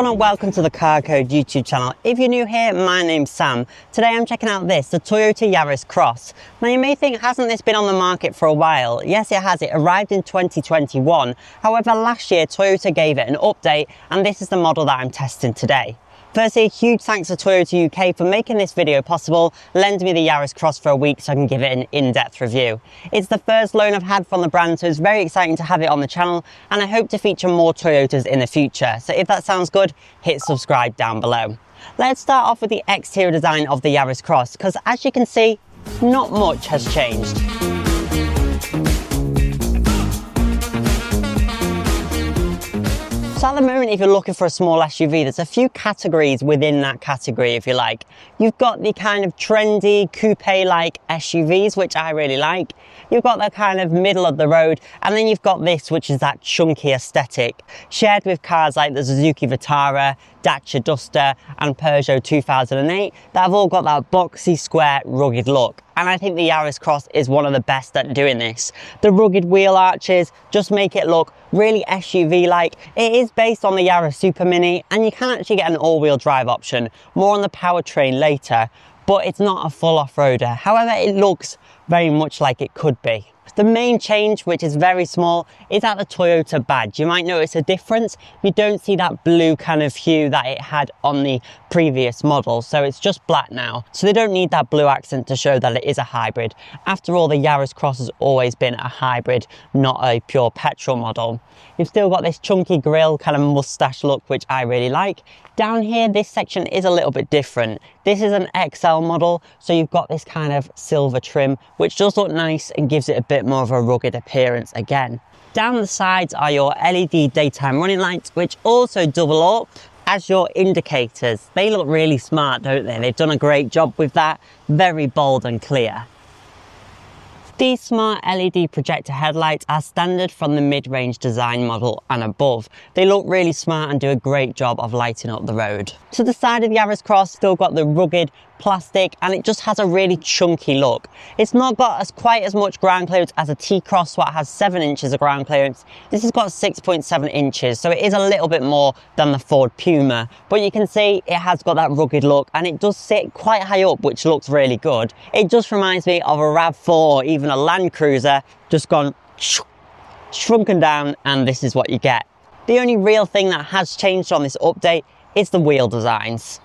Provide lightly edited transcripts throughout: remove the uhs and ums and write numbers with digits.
everyone and welcome to the Carcode YouTube channel. If you're new here, my name's Sam. Today I'm checking out the Toyota Yaris Cross. Now you may think, hasn't this been on the market for a while? Yes, it has. It arrived in 2021. However, last year Toyota gave it an update and this is the model that I'm testing today. Firstly, a huge thanks to Toyota UK for making this video possible, lending me the Yaris Cross for a week so I can give it an in-depth review. It's the first loan I've had from the brand, so it's very exciting to have it on the channel, and I hope to feature more Toyotas in the future. So if that sounds good, hit subscribe down below. Let's start off with the exterior design of the Yaris Cross, because as you can see, not much has changed. So at the moment, if you're looking for a small SUV, there's a few categories within that category, if you like. You've got the kind of trendy coupe-like SUVs, which I really like. You've got the kind of middle of the road, and then you've got this, which is that chunky aesthetic, shared with cars like the Suzuki Vitara, Dacia Duster, and Peugeot 2008, that have all got that boxy, square, rugged look. And I think the Yaris Cross is one of the best at doing this. The rugged wheel arches just make it look really SUV-like. It is based on the Yaris Super Mini, and you can actually get an all-wheel drive option, more on the powertrain later, but it's not a full off-roader. However, it looks very much like it could be. The main change, which is very small, is at the Toyota badge. You might notice a difference. You don't see that blue kind of hue that it had on the previous model, so it's just black now. So they don't need that blue accent to show that it is a hybrid. After all, the Yaris Cross has always been a hybrid, not a pure petrol model. You've still got this chunky grille, kind of mustache look, which I really like. Down here, this section is a little bit different. This is an XL model, so you've got this kind of silver trim, which does look nice and gives it a bit more of a rugged appearance again. Down the sides are your LED daytime running lights, which also double up as your indicators. They look really smart, don't they? They've done a great job with that. Very bold and clear. These smart LED projector headlights are standard from the mid-range design model and above. They look really smart and do a great job of lighting up the road. To the side of the Yaris Cross, still got the rugged plastic, and it just has a really chunky look. It's not got quite as much ground clearance as a T-Cross, what has 7 inches of ground clearance. This has got 6.7 inches, so it is a little bit more than the Ford Puma. But you can see it has got that rugged look, and it does sit quite high up, which looks really good. It just reminds me of a RAV4 or even a Land Cruiser, just gone shrunken down, and this is what you get. The only real thing that has changed on this update is the wheel designs.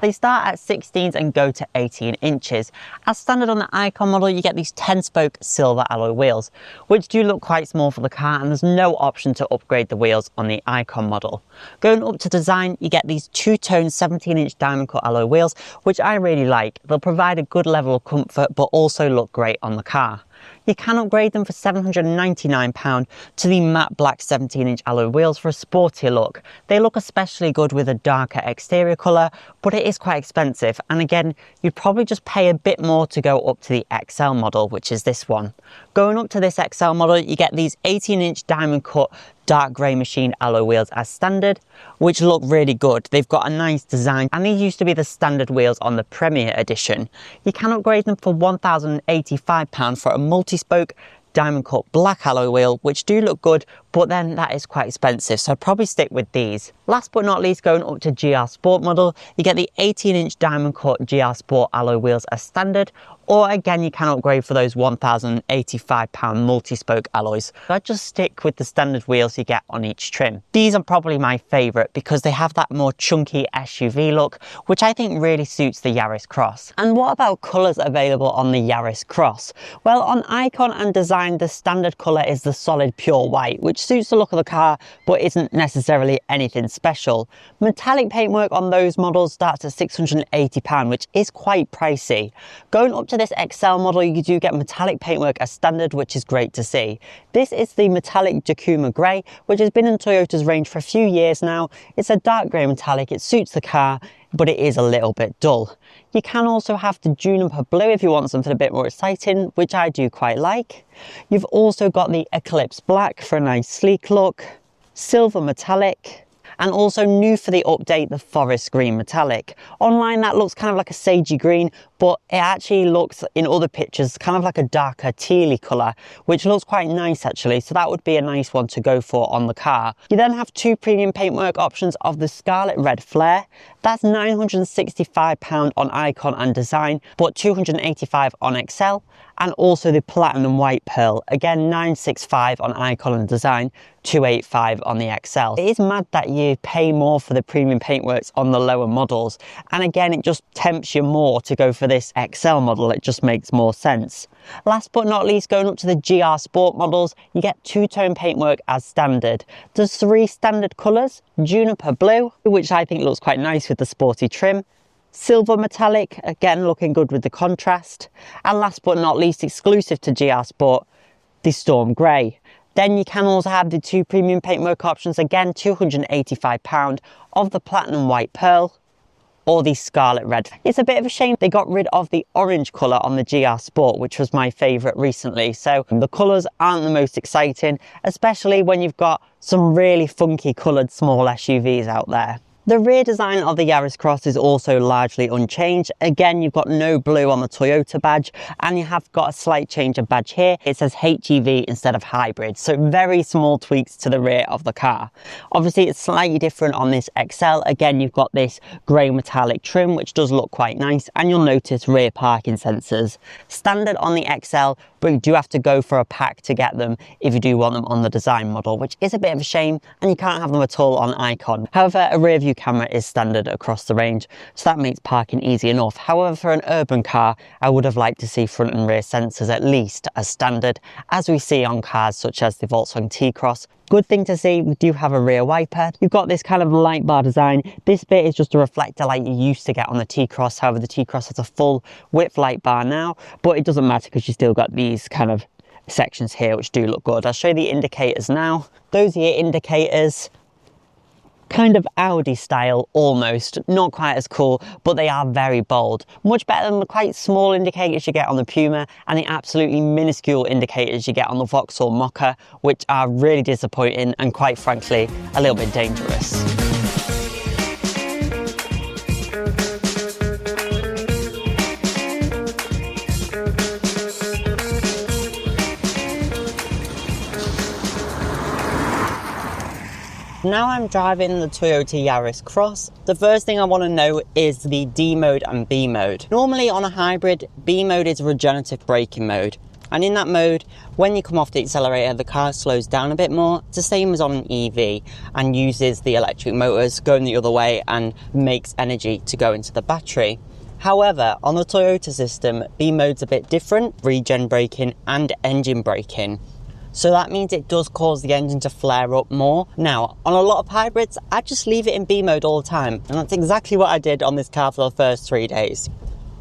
They start at 16s and go to 18 inches. As standard on the Icon model, you get these 10-spoke silver alloy wheels, which do look quite small for the car, and there's no option to upgrade the wheels on the Icon model. Going up to design, you get these two-tone 17-inch diamond cut alloy wheels, which I really like. They'll provide a good level of comfort, but also look great on the car. You can upgrade them for £799 to the matte black 17-inch alloy wheels for a sportier look. They look especially good with a darker exterior colour, but it is quite expensive, and again, you'd probably just pay a bit more to go up to the XL model, which is this one. Going up to this XL model, you get these 18-inch diamond cut dark grey machined alloy wheels as standard, which look really good. They've got a nice design, and these used to be the standard wheels on the Premier edition. You can upgrade them for £1,085 for a multi-spoke diamond cut black alloy wheel, which do look good, but then that is quite expensive, so I'd probably stick with these. Last but not least, going up to GR Sport model, you get the 18-inch diamond cut GR Sport alloy wheels as standard, or again, you can upgrade for those £1,085 multi-spoke alloys. I'd just stick with the standard wheels you get on each trim. These are probably my favourite because they have that more chunky SUV look, which I think really suits the Yaris Cross. And what about colours available on the Yaris Cross? Well, on Icon and Design, the standard colour is the solid pure white, which suits the look of the car, but isn't necessarily anything special. Metallic paintwork on those models starts at £680, which is quite pricey. Going up to this XL model, you do get metallic paintwork as standard, which is great to see. This is the metallic Jacuma Grey, which has been in Toyota's range for a few years now. It's a dark grey metallic, it suits the car, but it is a little bit dull. You can also have the Juniper Blue if you want something a bit more exciting, which I do quite like. You've also got the Eclipse Black for a nice sleek look, Silver Metallic, And also new for the update, the forest green metallic. Online that looks kind of like a sagey green, but it actually looks in other pictures kind of like a darker tealy colour, which looks quite nice actually, so that would be a nice one to go for on the car. You then have two premium paintwork options of the Scarlet Red Flare. That's £965 on Icon and Design, but £285 on Excel. And also the Platinum White Pearl, again £965 on Icon and Design, £285 on the Excel. It is mad that you pay more for the premium paintworks on the lower models, and again it just tempts you more to go for this XL model. It just makes more sense. Last but not least, going up to the GR Sport models, you get two-tone paintwork as standard. There's three standard colours: Juniper Blue, which I think looks quite nice with the sporty trim, Silver Metallic, again looking good with the contrast, and last but not least, exclusive to GR Sport, the Storm Grey. Then you can also have the two premium paintwork options, again £285 of the Platinum White Pearl or the Scarlet Red. It's a bit of a shame they got rid of the orange colour on the GR Sport, which was my favourite recently. So the colours aren't the most exciting, especially when you've got some really funky coloured small SUVs out there. The rear design of the Yaris Cross is also largely unchanged. Again, you've got no blue on the Toyota badge, and you have got a slight change of badge here. It says HEV instead of hybrid, so very small tweaks to the rear of the car. Obviously, it's slightly different on this XL. Again, you've got this grey metallic trim, which does look quite nice, and you'll notice rear parking sensors. Standard on the XL, but you do have to go for a pack to get them if you do want them on the design model, which is a bit of a shame, and you can't have them at all on Icon. However, a rear view camera is standard across the range, so that makes parking easy enough. However, for an urban car, I would have liked to see front and rear sensors at least as standard as we see on cars such as the Volkswagen T-Cross. Good thing to see, we do have a rear wiper. You've got this kind of light bar design. This bit is just a reflector like you used to get on the T-Cross. However, the T-Cross has a full width light bar now, but it doesn't matter because you still got these kind of sections here which do look good. I'll show you the indicators now. Those are your indicators. Kind of Audi style almost, not quite as cool, but they are very bold. Much better than the quite small indicators you get on the Puma and the absolutely minuscule indicators you get on the Vauxhall Mocha, which are really disappointing and quite frankly a little bit dangerous. Now I'm driving the Toyota Yaris Cross. The first thing I want to know is the D mode and B mode. Normally on a hybrid, B mode is regenerative braking mode. And in that mode, when you come off the accelerator, the car slows down a bit more. It's the same as on an EV and uses the electric motors going the other way and makes energy to go into the battery. However, on the Toyota system, B mode's a bit different, regen braking and engine braking. So that means it does cause the engine to flare up more. Now, on a lot of hybrids, I just leave it in B mode all the time. And that's exactly what I did on this car for the first 3 days.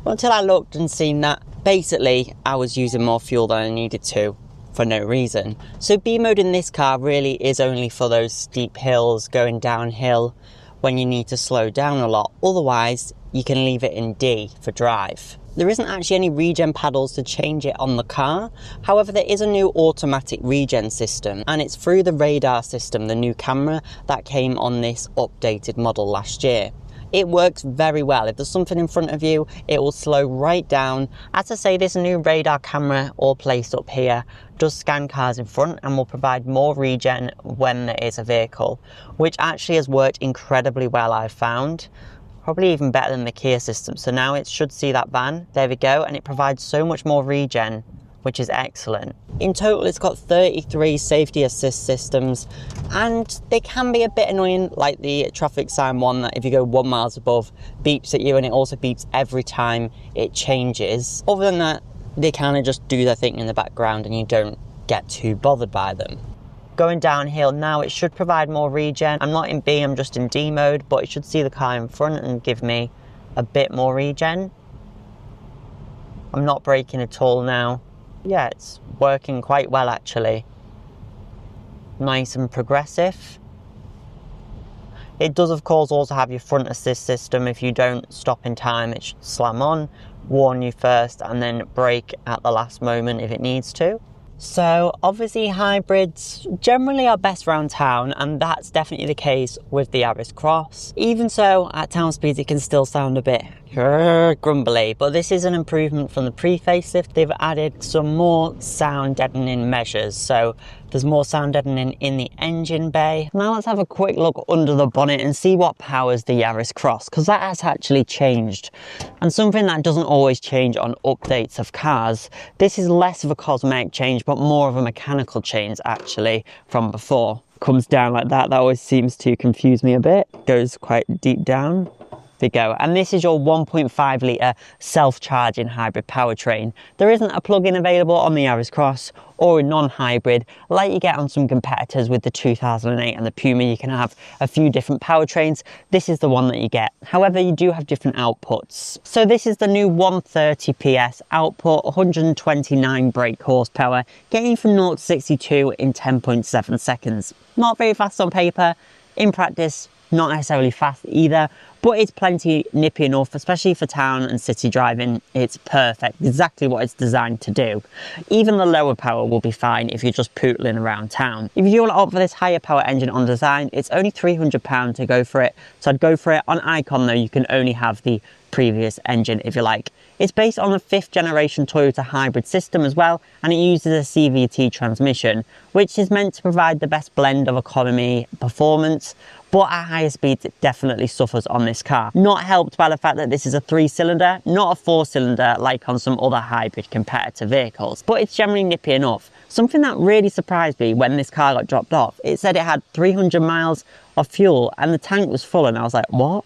Until I looked and seen that basically I was using more fuel than I needed to for no reason. So B mode in this car really is only for those steep hills, going downhill, when you need to slow down a lot. Otherwise, you can leave it in D for drive. There isn't actually any regen paddles to change it on the car. However, there is a new automatic regen system, and it's through the radar system, the new camera that came on this updated model last year. It works very well. If there's something in front of you, it will slow right down. As I say, this new radar camera all placed up here does scan cars in front and will provide more regen when there is a vehicle, which actually has worked incredibly well, I've found. Probably even better than the Kia system. So now it should see that van, there we go, and it provides so much more regen, which is excellent. In total, it's got 33 safety assist systems, and they can be a bit annoying, like the traffic sign one that if you go 1 mile above, beeps at you, and it also beeps every time it changes. Other than that, they kind of just do their thing in the background and you don't get too bothered by them. Going downhill now, it should provide more regen. I'm not in B, I'm just in D mode, but it should see the car in front and give me a bit more regen. I'm not braking at all now. Yeah, it's working quite well actually. Nice and progressive. It does of course also have your front assist system. If you don't stop in time, it should slam on, warn you first, and then brake at the last moment if it needs to. So obviously hybrids generally are best around town, and that's definitely the case with the Yaris Cross. Even so, at town speeds it can still sound a bit grumbly, but this is an improvement from the pre-facelift. They've added some more sound deadening measures, so there's more sound deadening in the engine bay. Now let's have a quick look under the bonnet and see what powers the Yaris Cross, because that has actually changed. And something that doesn't always change on updates of cars, this is less of a cosmetic change but more of a mechanical change actually from before. Comes down like that, that always seems to confuse me a bit. Goes quite deep down. There we go. And this is your 1.5 litre self-charging hybrid powertrain. There isn't a plug-in available on the Yaris Cross or a non-hybrid like you get on some competitors with the 2008 and the Puma. You can have a few different powertrains. This is the one that you get. However, you do have different outputs. So this is the new 130 PS output, 129 brake horsepower, getting you from 0 to 62 in 10.7 seconds. Not very fast on paper. In practice, not necessarily fast either, but it's plenty nippy enough, especially for town and city driving. It's perfect, exactly what it's designed to do. Even the lower power will be fine if you're just pootling around town. If you want to opt for this higher power engine on design, it's only £300 to go for it. So I'd go for it. On Icon though, you can only have the previous engine if you like. It's based on a 5th generation Toyota hybrid system as well, and it uses a CVT transmission, which is meant to provide the best blend of economy performance, but at higher speeds it definitely suffers on this car. Not helped by the fact that this is a 3-cylinder, not a 4-cylinder like on some other hybrid competitor vehicles, but it's generally nippy enough. Something that really surprised me when this car got dropped off, it said it had 300 miles of fuel and the tank was full, and I was like, what?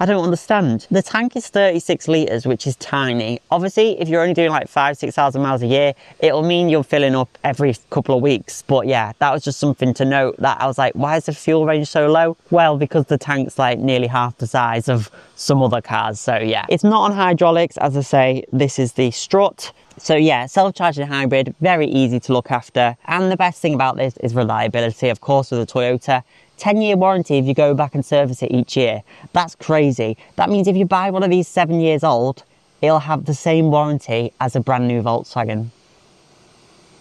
I don't understand. The tank is 36 litres, which is tiny. Obviously, if you're only doing like 5,000–6,000 miles a year, it'll mean you're filling up every couple of weeks. But yeah, that was just something to note, that I was like, why is the fuel range so low? Well, because the tank's like nearly half the size of some other cars. So yeah, it's not on hydraulics. As I say, this is the strut. So yeah, self-charging hybrid, very easy to look after. And the best thing about this is reliability, of course, with a Toyota. 10-year warranty if you go back and service it each year. That's crazy. That means if you buy one of these 7 years old, it'll have the same warranty as a brand new Volkswagen.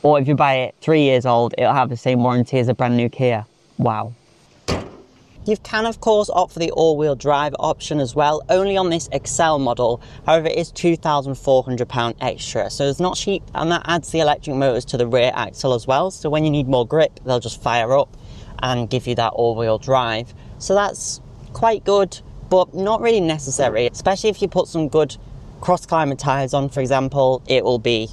Or if you buy it 3 years old, it'll have the same warranty as a brand new Kia. Wow. You can of course opt for the all-wheel drive option as well, only on this Excel model. However, it is £2,400 extra, so it's not cheap, and that adds the electric motors to the rear axle as well, so when you need more grip, they'll just fire up and give you that all-wheel drive. So that's quite good, but not really necessary, especially if you put some good cross-climate tyres on, for example, it will be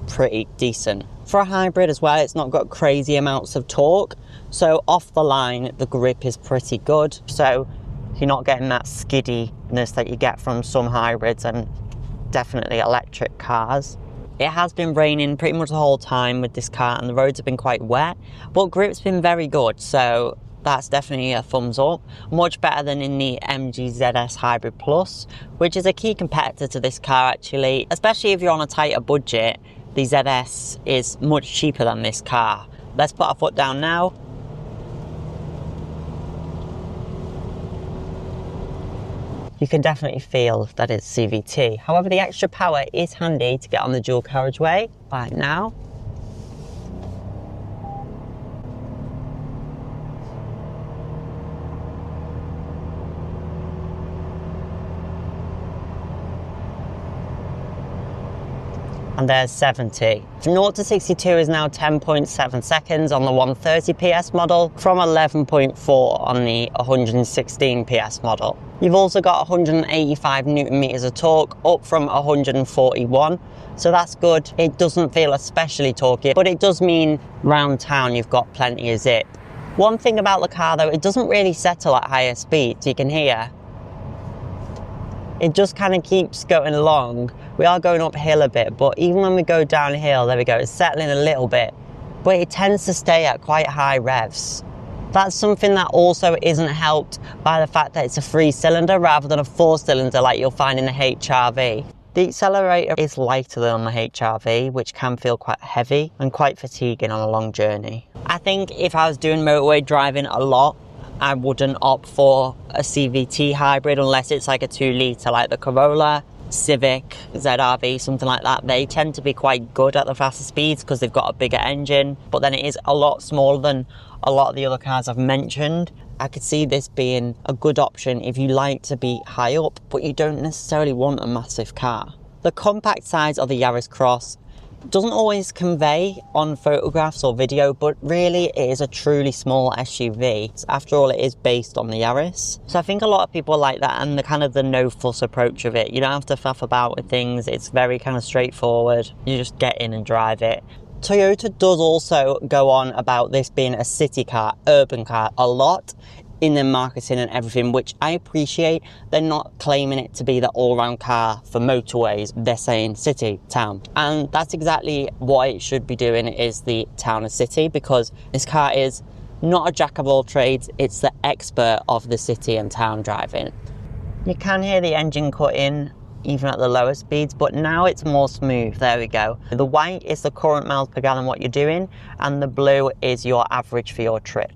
pretty decent. For a hybrid as well, it's not got crazy amounts of torque, so off the line the grip is pretty good, so you're not getting that skiddiness that you get from some hybrids and definitely electric cars. It has been raining pretty much the whole time with this car and the roads have been quite wet, but grip's been very good, so that's definitely a thumbs up. Much better than in the MG ZS Hybrid Plus, which is a key competitor to this car actually, especially if you're on a tighter budget. The ZS is much cheaper than this car. Let's put our foot down now. You can definitely feel that it's CVT. However, the extra power is handy to get on the dual carriageway right now. And there's 70. From 0 to 62 is now 10.7 seconds on the 130 PS model, from 11.4 on the 116 PS model. You've also got 185 Newton meters of torque, up from 141. So that's good. It doesn't feel especially torquey, but it does mean round town you've got plenty of zip. One thing about the car though, it doesn't really settle at higher speeds. You can hear it just kind of keeps going along. We are going uphill a bit, but even when we go downhill, there we go, it's settling a little bit, but it tends to stay at quite high revs. That's something that also isn't helped by the fact that it's a 3-cylinder rather than a 4-cylinder like you'll find in the HRV. The accelerator is lighter than on the HRV, which can feel quite heavy and quite fatiguing on a long journey. I think if I was doing motorway driving a lot, I wouldn't opt for a CVT hybrid unless it's like a 2 litre like the Corolla. Civic, ZRV, something like that, they tend to be quite good at the faster speeds because they've got a bigger engine, but then it is a lot smaller than a lot of the other cars I've mentioned. I could see this being a good option if you like to be high up, but you don't necessarily want a massive car. The compact size of the Yaris Cross doesn't always convey on photographs or video, but really it is a truly small SUV. After all, it is based on the Yaris. So I think a lot of people like that, and the kind of the no fuss approach of it. You don't have to faff about with things. It's very kind of straightforward. You just get in and drive it. Toyota does also go on about this being a city car, urban car, a lot in their marketing and everything, which I appreciate. They're not claiming it to be the all-round car for motorways. They're saying city, town. And that's exactly what it should be doing, is the town and city, because this car is not a jack of all trades. It's the expert of the city and town driving. You can hear the engine cut in even at the lower speeds, but now it's more smooth. There we go. The white is the current miles per gallon what you're doing, and the blue is your average for your trip.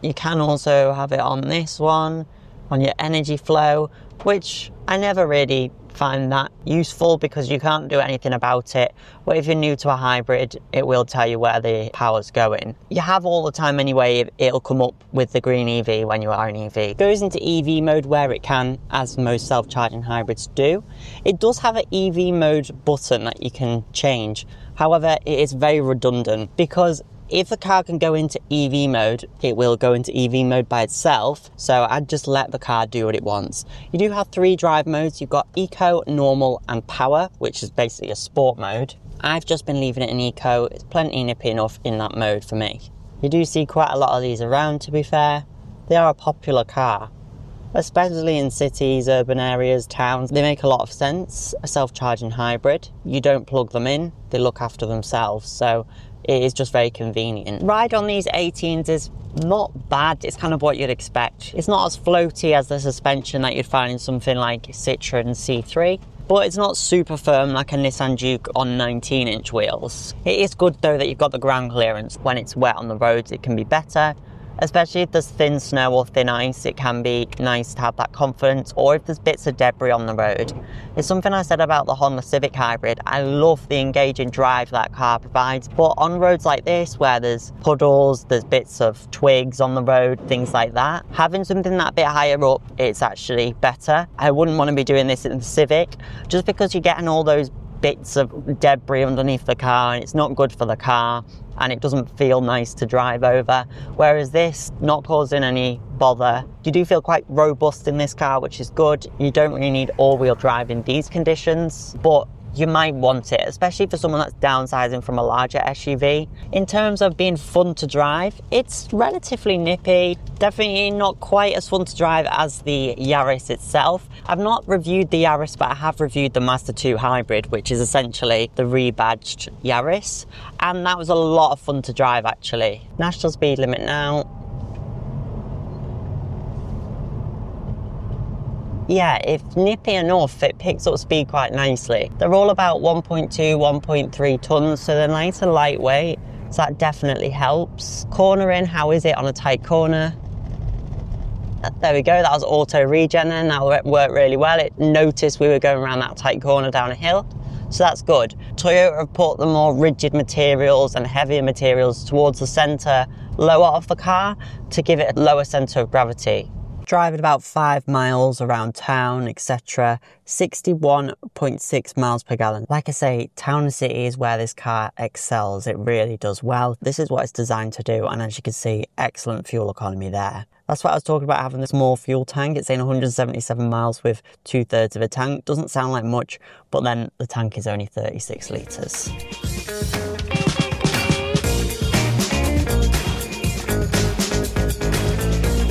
You can also have it on this one, on your energy flow, which I never really find that useful because you can't do anything about it. But if you're new to a hybrid, it will tell you where the power's going. You have all the time anyway, it'll come up with the green EV when you are an EV. It goes into EV mode where it can, as most self-charging hybrids do. It does have an EV mode button that you can change. However, it is very redundant because if the car can go into EV mode, it will go into EV mode by itself. So I'd just let the car do what it wants. You do have 3 drive modes. You've got Eco, Normal and Power, which is basically a sport mode. I've just been leaving it in Eco. It's plenty nippy enough in that mode for me. You do see quite a lot of these around, to be fair. They are a popular car, especially in cities, urban areas, towns. They make a lot of sense. A self-charging hybrid. You don't plug them in. They look after themselves. So it is just very convenient. Ride on these 18s is not bad. It's kind of what you'd expect. It's not as floaty as the suspension that you'd find in something like Citroen C3, but it's not super firm like a Nissan Juke on 19-inch wheels. It is good though that you've got the ground clearance. When it's wet on the roads, it can be better. Especially if there's thin snow or thin ice, it can be nice to have that confidence, or if there's bits of debris on the road. It's something I said about the Honda Civic Hybrid. I love the engaging drive that car provides, but on roads like this where there's puddles, there's bits of twigs on the road, things like that, having something that bit higher up, it's actually better. I wouldn't want to be doing this in the Civic, just because you're getting all those bits of debris underneath the car, and it's not good for the car, and it doesn't feel nice to drive over. Whereas this, not causing any bother. You do feel quite robust in this car, which is good. You don't really need all-wheel drive in these conditions, but you might want it, especially for someone that's downsizing from a larger SUV. In terms of being fun to drive, it's relatively nippy. Definitely not quite as fun to drive as the Yaris itself. I've not reviewed the Yaris, but I have reviewed the Mazda 2 Hybrid, which is essentially the rebadged Yaris. And that was a lot of fun to drive, actually. National speed limit now. Yeah, it's nippy enough, it picks up speed quite nicely. They're all about 1.2, 1.3 tons, so they're nice and lightweight, so that definitely helps. Cornering, how is it on a tight corner? There we go, that was auto regen and that worked really well. It noticed we were going around that tight corner down a hill, so that's good. Toyota have put the more rigid materials and heavier materials towards the centre lower of the car to give it a lower centre of gravity. Drive at about 5 miles around town, etc. 61.6 miles per gallon. Like I say, town and city is where this car excels. It really does well. This is what it's designed to do, and as you can see, excellent fuel economy there. That's what I was talking about, having this small fuel tank. It's saying 177 miles with 2/3 of a tank. Doesn't sound like much, but then the tank is only 36 litres.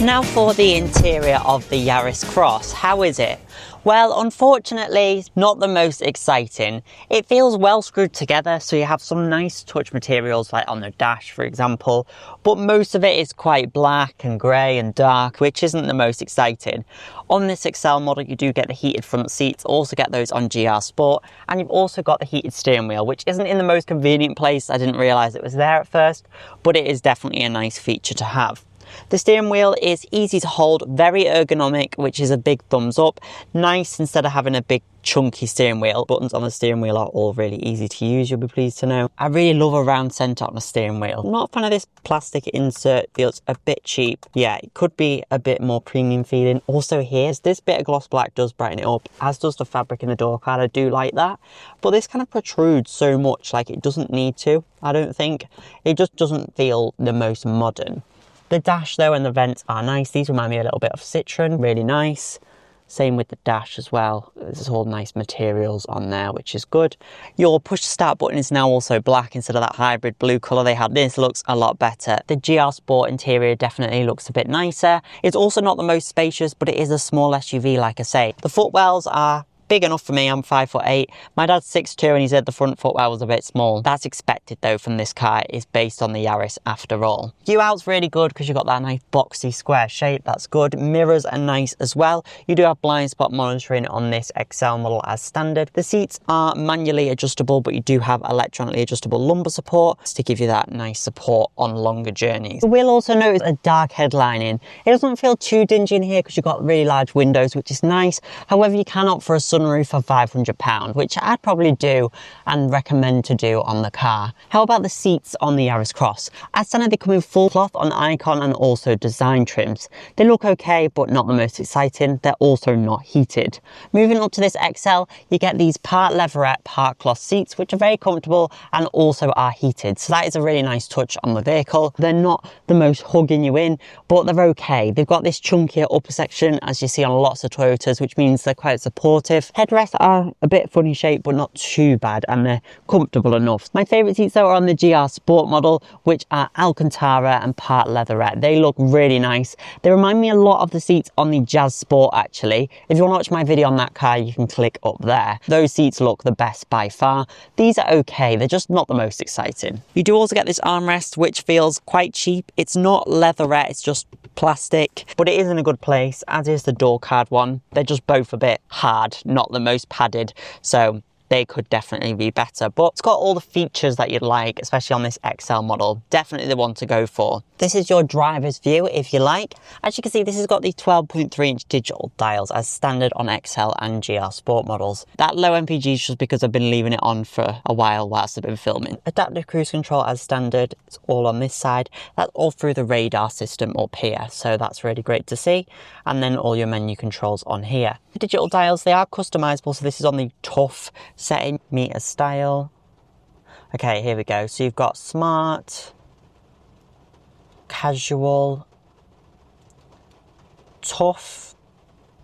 Now for the interior of the Yaris Cross. How is it? Well, unfortunately, not the most exciting. It feels well screwed together, so you have some nice touch materials like on the dash, for example, but most of it is quite black and grey and dark, which isn't the most exciting. On this XL model, you do get the heated front seats, also get those on GR Sport, and you've also got the heated steering wheel, which isn't in the most convenient place. I didn't realise it was there at first, but it is definitely a nice feature to have. The steering wheel is easy to hold, very ergonomic, which is a big thumbs up. Nice instead of having a big chunky steering wheel. Buttons on the steering wheel are all really easy to use, you'll be pleased to know. I really love a round centre on the steering wheel. I'm not a fan of this plastic insert, feels a bit cheap. Yeah, it could be a bit more premium feeling. Also here, this bit of gloss black does brighten it up, as does the fabric in the door card. I do like that. But this kind of protrudes so much, like it doesn't need to, I don't think. It just doesn't feel the most modern. The dash though and the vents are nice. These remind me a little bit of Citroen, really nice. Same with the dash as well. There's all nice materials on there, which is good. Your push to start button is now also black instead of that hybrid blue colour they had. This looks a lot better. The GR Sport interior definitely looks a bit nicer. It's also not the most spacious, but it is a small SUV, like I say. The footwells are big enough for me. I'm 5'8". My dad's 6'2", and he said the front footwell was a bit small. That's expected though from this car. It's based on the Yaris after all. View out's really good because you've got that nice boxy square shape. That's good. Mirrors are nice as well. You do have blind spot monitoring on this XL model as standard. The seats are manually adjustable, but you do have electronically adjustable lumbar support to give you that nice support on longer journeys. You will also notice a dark headlining. It doesn't feel too dingy in here because you've got really large windows, which is nice. However, you can opt for a sunroof for £500, which I'd probably do and recommend to do on the car. How about the seats on the Yaris Cross? As standard, they come in full cloth on icon and also design trims. They look okay, but not the most exciting. They're also not heated. Moving up to this XL, you get these part leatherette, part cloth seats, which are very comfortable and also are heated. So that is a really nice touch on the vehicle. They're not the most hugging you in, but they're okay. They've got this chunkier upper section, as you see on lots of Toyotas, which means they're quite supportive. Headrests are a bit funny shape, but not too bad, and they're comfortable enough. My favourite seats though are on the GR Sport model, which are Alcantara and part leatherette. They look really nice. They remind me a lot of the seats on the Jazz Sport actually. If you want to watch my video on that car, you can click up there. Those seats look the best by far. These are okay, they're just not the most exciting. You do also get this armrest, which feels quite cheap. It's not leatherette, it's just plastic, but it is in a good place, as is the door card one. They're just both a bit hard, not the most padded, so they could definitely be better, but it's got all the features that you'd like, especially on this XL model. Definitely the one to go for. This is your driver's view, if you like. As you can see, this has got the 12.3-inch digital dials as standard on XL and GR Sport models. That low MPG is just because I've been leaving it on for a while whilst I've been filming. Adaptive cruise control as standard. It's all on this side. That's all through the radar system up here, so that's really great to see. And then all your menu controls on here. The digital dials, they are customizable, so this is on the tough setting, meter style. Okay, here we go. So you've got smart, casual, tough,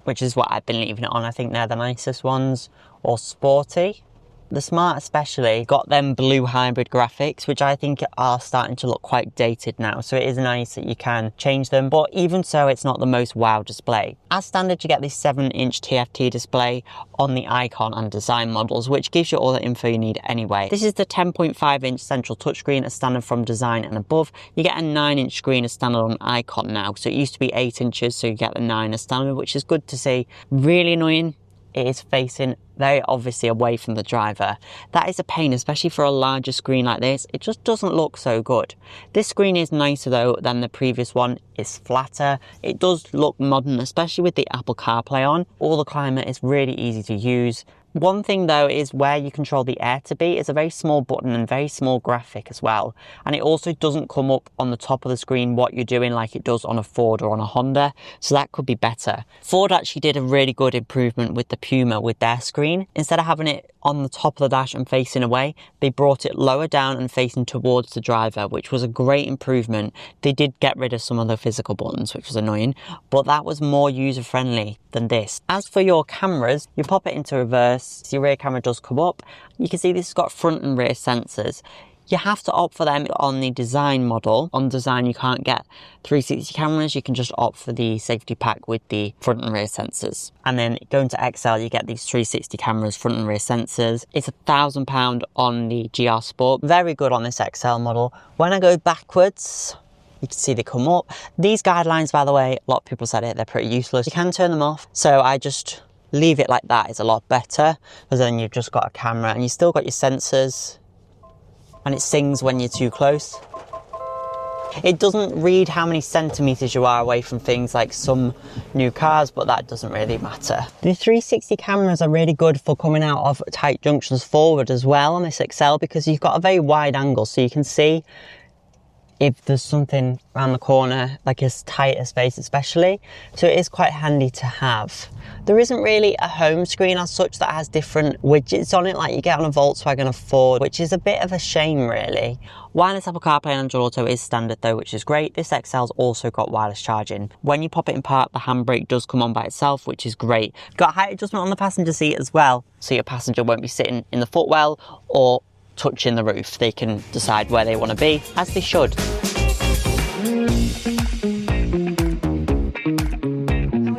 which is what I've been leaving it on. I think they're the nicest ones, or sporty. The Smart especially got them blue hybrid graphics, which I think are starting to look quite dated now. So it is nice that you can change them, but even so, it's not the most wow display. As standard, you get this 7-inch TFT display on the Icon and Design models, which gives you all the info you need anyway. This is the 10.5-inch central touchscreen as standard from Design and above. You get a 9-inch screen as standard on Icon now. So it used to be 8 inches, so you get the 9 as standard, which is good to see. Really annoying, it is facing very obviously away from the driver. That is a pain, especially for a larger screen like this. It just doesn't look so good. This screen is nicer though than the previous one. It's flatter. It does look modern, especially with the Apple CarPlay on. All the climate is really easy to use. One thing though is where you control the air to be. It's a very small button and very small graphic as well. And it also doesn't come up on the top of the screen what you're doing like it does on a Ford or on a Honda. So that could be better. Ford actually did a really good improvement with the Puma with their screen. Instead of having it on the top of the dash and facing away, they brought it lower down and facing towards the driver, which was a great improvement. They did get rid of some of the physical buttons, which was annoying, but that was more user-friendly than this. As for your cameras, you pop it into reverse, your rear camera does come up. You can see this has got front and rear sensors. You have to opt for them on the Design model. On Design, you can't get 360 cameras. You can just opt for the safety pack with the front and rear sensors. And then going to XL, you get these 360 cameras, front and rear sensors. It's £1,000 on the GR Sport. Very good on this XL model. When I go backwards, you can see they come up. These guidelines, by the way, a lot of people said it, they're pretty useless. You can turn them off. So I just leave it like that. It's a lot better, because then you've just got a camera and you still got your sensors. And it sings when you're too close. It doesn't read how many centimetres you are away from things like some new cars, but that doesn't really matter. The 360 cameras are really good for coming out of tight junctions forward as well on this XL, because you've got a very wide angle, so you can see if there's something around the corner, like a tighter space especially. So it is quite handy to have. There isn't really a home screen as such that has different widgets on it like you get on a Volkswagen or Ford, which is a bit of a shame really. Wireless Apple CarPlay and Android Auto is standard though, which is great. This XL's also got wireless charging. When you pop it in park, the handbrake does come on by itself, which is great. You've got height adjustment on the passenger seat as well, so your passenger won't be sitting in the footwell or touching the roof. They can decide where they want to be, as they should.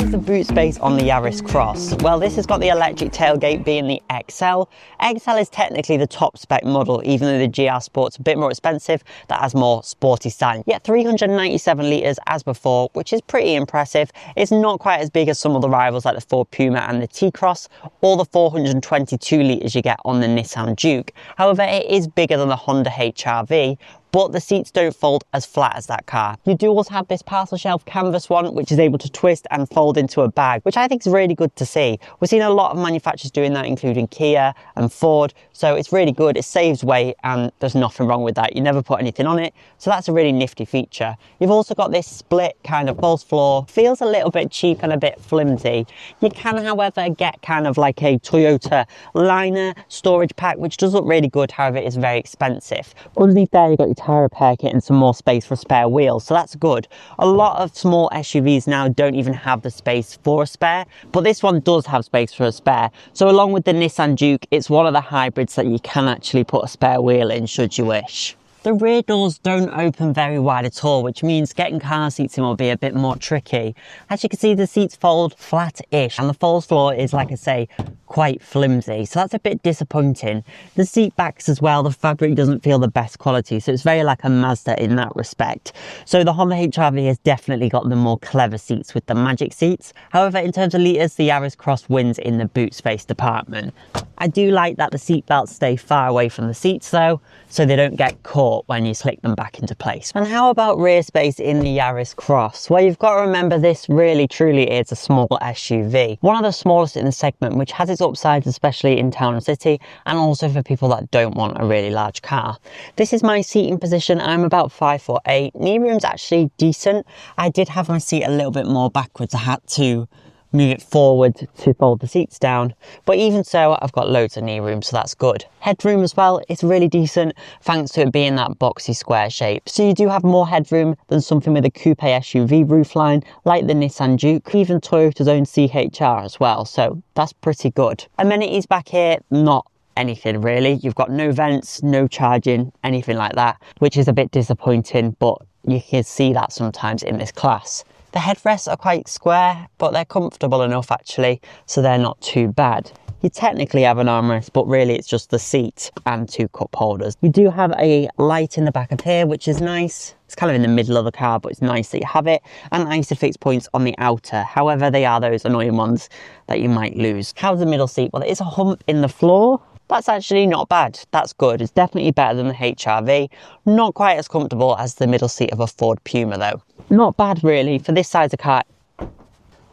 The boot space on the Yaris Cross. Well, this has got the electric tailgate being the XL. XL is technically the top spec model, even though the GR Sport's a bit more expensive, that has more sporty styling. Yet 397 litres as before, which is pretty impressive. It's not quite as big as some of the rivals like the Ford Puma and the T-Cross, or the 422 litres you get on the Nissan Juke. However, it is bigger than the Honda HR-V, but the seats don't fold as flat as that car. You do also have this parcel shelf canvas one, which is able to twist and fold into a bag, which I think is really good to see. We're seeing a lot of manufacturers doing that, including Kia and Ford, so it's really good. It saves weight and there's nothing wrong with that. You never put anything on it, so that's a really nifty feature. You've also got this split kind of false floor. Feels a little bit cheap and a bit flimsy. You can, however, get kind of like a Toyota liner storage pack, which does look really good, however it is very expensive. Underneath there you've got your tyre repair kit and some more space for a spare wheel, so that's good. A lot of small SUVs now don't even have the space for a spare, but this one does have space for a spare. So along with the Nissan Juke, it's one of the hybrids that you can actually put a spare wheel in should you wish. The rear doors don't open very wide at all, which means getting car seats in will be a bit more tricky. As you can see, the seats fold flat-ish, and the false floor is, like I say, quite flimsy, so that's a bit disappointing. The seat backs as well, the fabric doesn't feel the best quality, so it's very like a Mazda in that respect. So the Honda HR-V has definitely got the more clever seats with the magic seats. However, in terms of litres, the Yaris Cross wins in the boot space department. I do like that the seat belts stay far away from the seats though, so they don't get caught when you click them back into place. And how about rear space in the Yaris Cross? Well, you've got to remember this really truly is a small SUV. One of the smallest in the segment, which has its upsides, especially in town and city, and also for people that don't want a really large car. This is my seating position. I'm about 5'8". Knee room's actually decent. I did have my seat a little bit more backwards. I had to move it forward to fold the seats down, but even so I've got loads of knee room, so that's good. Headroom as well, it's really decent thanks to it being that boxy square shape, so you do have more headroom than something with a coupe SUV roofline like the Nissan Juke, even Toyota's own CHR as well, so that's pretty good. Amenities back here, not anything really. You've got no vents, no charging, anything like that, which is a bit disappointing, but you can see that sometimes in this class. The headrests are quite square, but they're comfortable enough actually, so they're not too bad. You technically have an armrest, but really it's just the seat and two cup holders. You do have a light in the back of here, which is nice. It's kind of in the middle of the car, but it's nice that you have it. And ISOFIX points on the outer. However, they are those annoying ones that you might lose. How's the middle seat? Well, there is a hump in the floor. That's actually not bad. That's good. It's definitely better than the HR-V. Not quite as comfortable as the middle seat of a Ford Puma though. Not bad really for this size of car.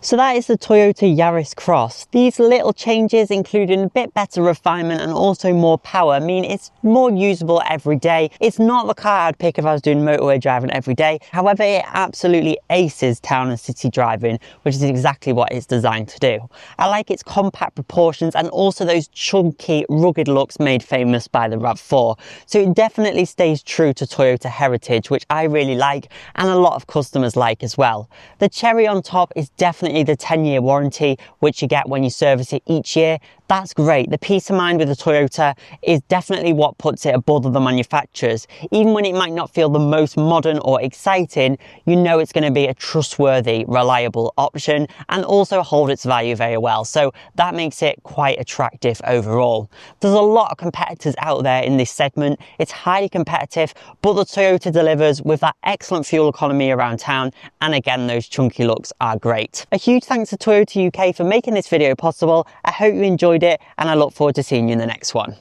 So that is the Toyota Yaris Cross. These little changes, including a bit better refinement and also more power, mean it's more usable every day. It's not the car I'd pick if I was doing motorway driving every day. However, it absolutely aces town and city driving, which is exactly what it's designed to do. I like its compact proportions and also those chunky, rugged looks made famous by the RAV4. So it definitely stays true to Toyota heritage, which I really like and a lot of customers like as well. The cherry on top is definitely the 10-year warranty, which you get when you service it each year. That's great. The peace of mind with the Toyota is definitely what puts it above other manufacturers. Even when it might not feel the most modern or exciting, you know it's going to be a trustworthy, reliable option and also hold its value very well. So that makes it quite attractive overall. There's a lot of competitors out there in this segment. It's highly competitive, but the Toyota delivers with that excellent fuel economy around town, and again, those chunky looks are great. A huge thanks to Toyota UK for making this video possible. I hope you enjoyed it, and I look forward to seeing you in the next one.